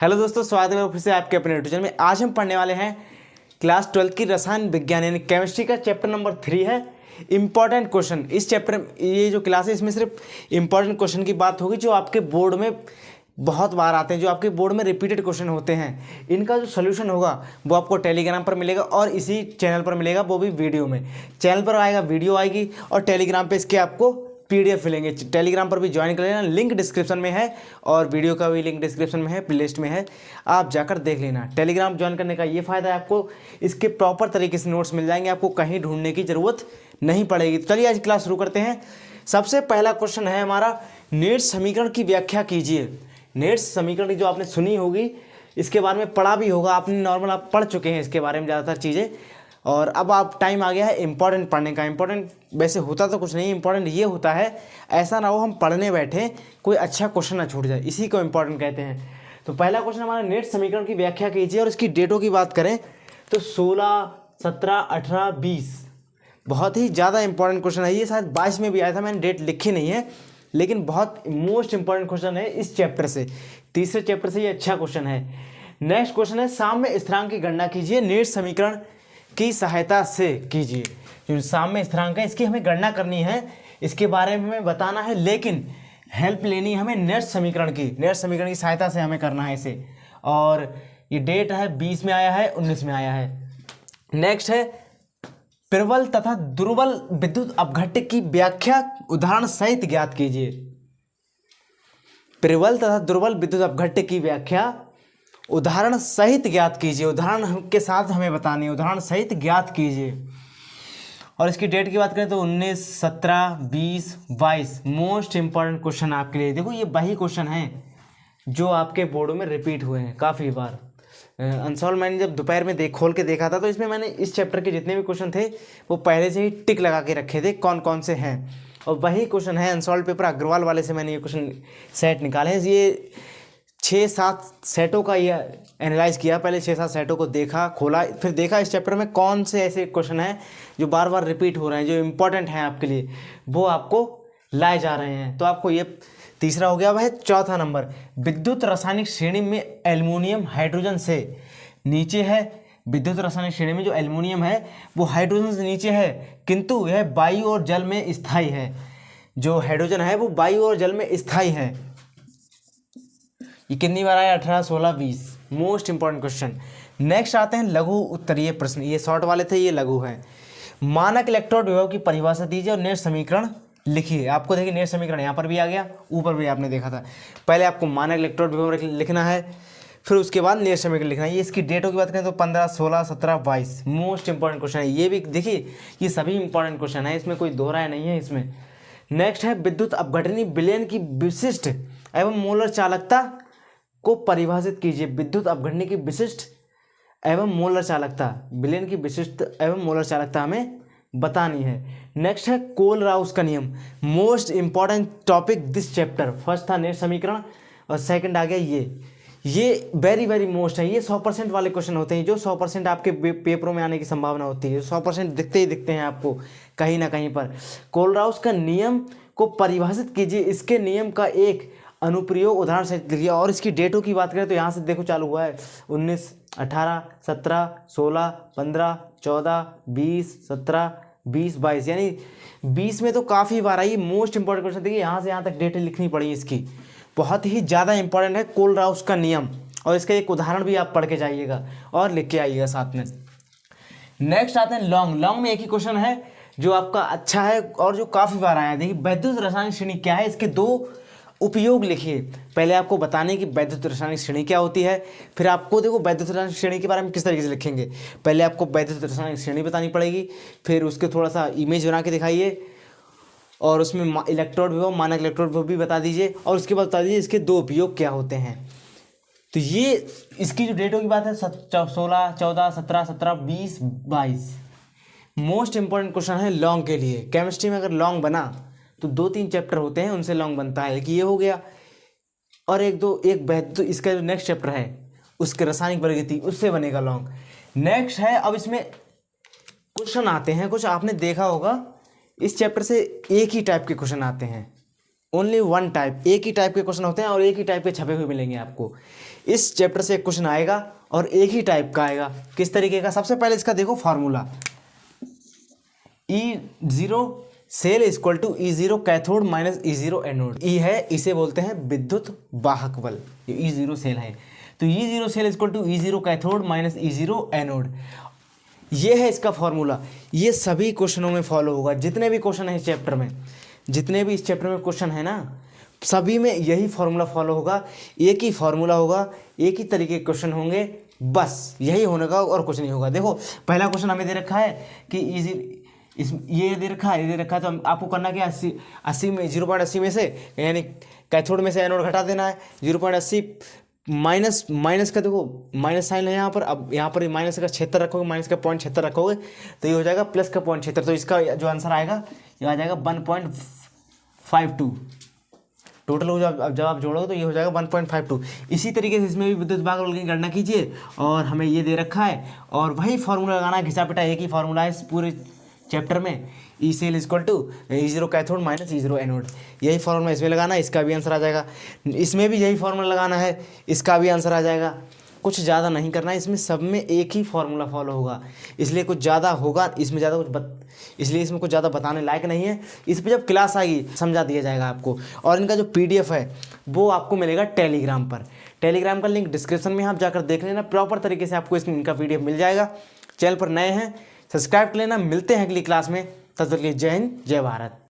Hello दोस्तों, स्वागत है फिर से आपके अपने यूट्यूब चैनल में। आज हम पढ़ने वाले हैं क्लास 12 की रसायन विज्ञान यानी केमिस्ट्री का चैप्टर नंबर 3 है इंपॉर्टेंट क्वेश्चन। इस चैप्टर ये जो क्लास है इसमें सिर्फ इंपॉर्टेंट क्वेश्चन की बात होगी जो आपके बोर्ड में बहुत बार आते हैं, जो आपके बोर्ड में रिपीटेड क्वेश्चन होते हैं। इनका जो सोल्यूशन होगा वो आपको टेलीग्राम पर मिलेगा और इसी चैनल पर मिलेगा, वो भी वीडियो में। चैनल पर आएगा, वीडियो आएगी और टेलीग्राम पे इसके आपको पीडीएफ मिलेंगे। टेलीग्राम पर भी ज्वाइन कर लेना, लिंक डिस्क्रिप्शन में है और वीडियो का भी लिंक डिस्क्रिप्शन में है, प्लेलिस्ट में है, आप जाकर देख लेना। टेलीग्राम ज्वाइन करने का ये फ़ायदा है, आपको इसके प्रॉपर तरीके से नोट्स मिल जाएंगे, आपको कहीं ढूंढने की ज़रूरत नहीं पड़ेगी। तो चलिए आज क्लास शुरू करते हैं। सबसे पहला क्वेश्चन है हमारा, नेट समीकरण की व्याख्या कीजिए। नेट समीकरण की जो आपने सुनी होगी, इसके बारे में पढ़ा भी होगा आपने, नॉर्मल आप पढ़ चुके हैं इसके बारे में ज़्यादातर चीज़ें। और अब आप टाइम आ गया है इंपॉर्टेंट पढ़ने का। इंपॉर्टेंट वैसे होता तो कुछ नहीं, इंपॉर्टेंट ये होता है ऐसा ना हो हम पढ़ने बैठे कोई अच्छा क्वेश्चन ना छूट जाए, इसी को इंपॉर्टेंट कहते हैं। तो पहला क्वेश्चन हमारा, नेट समीकरण की व्याख्या कीजिए। और इसकी डेटों की बात करें तो 16, 17, 18, 20 बहुत ही ज़्यादा इंपॉर्टेंट क्वेश्चन है। ये शायद 22 में भी आया था, मैंने डेट लिखी नहीं है, लेकिन बहुत मोस्ट इंपॉर्टेंट क्वेश्चन है इस चैप्टर से, तीसरे चैप्टर से ये अच्छा क्वेश्चन है। नेक्स्ट क्वेश्चन है, साम्य स्थिरांक की गणना कीजिए नेट समीकरण की सहायता से कीजिए। जो साम्य स्थिरांक है इसकी हमें गणना करनी है, इसके बारे में हमें बताना है, लेकिन हेल्प लेनी है हमें नेट समीकरण की। नेट समीकरण की सहायता से हमें करना है इसे। और ये डेट है 20 में आया है, 19 में आया है। नेक्स्ट है, प्रबल तथा दुर्बल विद्युत अपघट्य की व्याख्या उदाहरण सहित ज्ञात कीजिए। प्रबल तथा दुर्बल विद्युत अपघट्य की व्याख्या उदाहरण सहित ज्ञात कीजिए। उदाहरण के साथ हमें बतानी है, उदाहरण सहित ज्ञात कीजिए। और इसकी डेट की बात करें तो 19, 17, 20, 22 मोस्ट इंपॉर्टेंट क्वेश्चन आपके लिए। देखो ये वही क्वेश्चन हैं जो आपके बोर्ड में रिपीट हुए हैं काफ़ी बार। अनसॉल्व मैंने जब दोपहर में खोल के देखा था तो इसमें मैंने इस चैप्टर के जितने भी क्वेश्चन थे वो पहले से ही टिक लगा के रखे थे कौन कौन से हैं, और वही क्वेश्चन है। अनसॉल्व पेपर अग्रवाल वाले से मैंने ये क्वेश्चन सेट निकाले हैं। ये 6-7 सेटों का ये एनालाइज किया, पहले 6-7 सेटों को देखा, खोला, फिर देखा इस चैप्टर में कौन से ऐसे क्वेश्चन हैं जो बार बार रिपीट हो रहे हैं, जो इंपॉर्टेंट हैं आपके लिए, वो आपको लाए जा रहे हैं। तो आपको ये तीसरा हो गया। वह चौथा नंबर, विद्युत रासायनिक श्रेणी में एल्युमिनियम हाइड्रोजन से नीचे है। विद्युत रासायनिक श्रेणी में जो एल्युमिनियम है वो हाइड्रोजन से नीचे है, किंतु यह वायु और जल में स्थायी है। जो हाइड्रोजन है वो वायु और जल में स्थायी है। ये कितनी बार आया? 18, 16, 20 मोस्ट इंपॉर्टेंट क्वेश्चन। नेक्स्ट आते हैं लघु उत्तरीय प्रश्न। ये शॉर्ट वाले थे, ये लघु है। मानक इलेक्ट्रोड विभव की परिभाषा दीजिए और नेट समीकरण लिखिए। आपको देखिए नेट समीकरण यहाँ पर भी आ गया, ऊपर भी आपने देखा था। पहले आपको मानक इलेक्ट्रोड विभव लिखना है, फिर उसके बाद नेट समीकरण लिखना है। ये इसकी डेटों की बात करें तो 15, 16, 17, 22 मोस्ट इंपॉर्टेंट क्वेश्चन है। ये भी देखिए, ये सभी इंपॉर्टेंट क्वेश्चन है, इसमें कोई दोहराया नहीं है इसमें। नेक्स्ट है, विद्युत अपघटनी विलयन की विशिष्ट एवं मोलर चालकता को परिभाषित कीजिए। विद्युत अपघटनी की विशिष्ट एवं मोलर चालकता, विलयन की विशिष्ट एवं मोलर चालकता हमें बतानी है। नेक्स्ट है कोल-राउस का नियम, most important topic this chapter. First था नेट समीकरण और सेकंड आ गया ये वेरी वेरी मोस्ट है। ये 100% वाले क्वेश्चन होते हैं, जो 100% आपके पेपरों में आने की संभावना होती है। 100% दिखते ही दिखते हैं आपको कहीं ना कहीं पर। कोल-राउस का नियम को परिभाषित कीजिए। इसके नियम का एक अनुप्रयोग उदाहरण से लिखिए। और इसकी डेटों की बात करें तो यहाँ से देखो चालू हुआ है 19, 18, 17, 16, 15, 14, 20, 17, 20, 22 यानी 20 में तो काफ़ी बार आई। मोस्ट इंपॉर्टेंट क्वेश्चन देखिए, यहाँ से यहाँ तक डेटें लिखनी पड़ी इसकी, बहुत ही ज़्यादा इंपॉर्टेंट है कोल-राउस का नियम। और इसका एक उदाहरण भी आप पढ़ के जाइएगा और लिख के आइएगा साथ में। नेक्स्ट आते हैं लॉन्ग में एक ही क्वेश्चन है जो आपका अच्छा है और जो काफ़ी बार आया है। देखिए वैद्युत रासायनिक श्रेणी क्या है, इसके 2 उपयोग लिखिए। पहले आपको बताने की वैद्युत रासायनिक श्रेणी क्या होती है, फिर आपको देखो वैद्युत रासायनिक श्रेणी के बारे में किस तरीके से लिखेंगे। पहले आपको वैद्युत रासायनिक श्रेणी बतानी पड़ेगी, फिर उसके थोड़ा सा इमेज बना के दिखाइए और उसमें इलेक्ट्रोड विभव, मानक इलेक्ट्रोड विभव भी बता दीजिए, और उसके बाद बता दीजिए इसके 2 उपयोग क्या होते हैं। तो ये इसकी जो डेटों की बात है 16, 14, 17, 17, 20, 22 मोस्ट इंपॉर्टेंट क्वेश्चन है लॉन्ग के लिए। केमिस्ट्री में अगर लॉन्ग बना तो 2-3 चैप्टर होते हैं उनसे लॉन्ग बनता है, कि ये हो गया और एक तो इसका जो नेक्स्ट चैप्टर है उसके रासायनिक प्रगति, उससे बनेगा लॉन्ग। नेक्स्ट है, अब इसमें क्वेश्चन आते हैं कुछ आपने देखा होगा इस चैप्टर से एक ही टाइप के क्वेश्चन आते हैं। ओनली वन टाइप, एक ही टाइप के क्वेश्चन होते हैं और एक ही टाइप के छपे हुए मिलेंगे आपको। इस चैप्टर से एक क्वेश्चन आएगा और एक ही टाइप का आएगा। किस तरीके का? सबसे पहले इसका देखो formula, E0 cell equal to E0 cathode minus E0 anode. E है, इसे बोलते हैं विद्युत वाहक बल, ये E0 सेल है। तो E0 cell equal to E0 cathode minus E0 anode, ये है इसका फॉर्मूला। ये सभी क्वेश्चनों में फॉलो होगा, जितने भी क्वेश्चन है इस चैप्टर में, जितने भी इस चैप्टर में क्वेश्चन है ना, सभी में यही फार्मूला फॉलो होगा, एक ही फार्मूला होगा, एक ही तरीके के क्वेश्चन होंगे, बस यही होने का और कुछ नहीं होगा। देखो पहला क्वेश्चन हमें दे रखा है कि ये दे रखा है, तो आपको करना क्या, 80 में 0.80 में से, यानी कैथोड में से एनोड घटा देना है। 0.80 माइनस का, देखो माइनस साइन है यहाँ पर। अब यहाँ पर माइनस का 76 रखोगे, माइनस का 0.76 रखोगे तो ये हो जाएगा प्लस का 0.76। तो इसका जो आंसर आएगा ये आ जाएगा 1.52 टोटल हो जाए। अब जब आप जोड़ोगे तो ये हो जाएगा 1.52। इसी तरीके से इसमें भी विद्युत भाग बल की गणना कीजिए, और हमें ये दे रखा है और वही फार्मूला लगाना है, घिसा पिटा एक ही फार्मूला है इस पूरे चैप्टर में। E cell equal to E0 cathode minus E0 anode, यही फार्मूला इसमें लगाना है, इसका भी आंसर आ जाएगा। इसमें भी यही फार्मूला लगाना है, इसका भी आंसर आ जाएगा। कुछ ज़्यादा नहीं करना है, इसमें सब में एक ही फार्मूला फॉलो होगा, इसलिए कुछ ज़्यादा होगा इसमें, ज़्यादा इसलिए इसमें कुछ ज़्यादा बताने लायक नहीं है। इस पर जब क्लास आएगी समझा दिया जाएगा आपको। और इनका जो PDF है वो आपको मिलेगा टेलीग्राम पर। टेलीग्राम का लिंक डिस्क्रिप्शन में, आप जाकर देख लेना, प्रॉपर तरीके से आपको इनका PDF मिल जाएगा। चैनल पर नए हैं सब्सक्राइब कर लेना। मिलते हैं अगली क्लास में, तब तक के लिए जय हिंद जय भारत।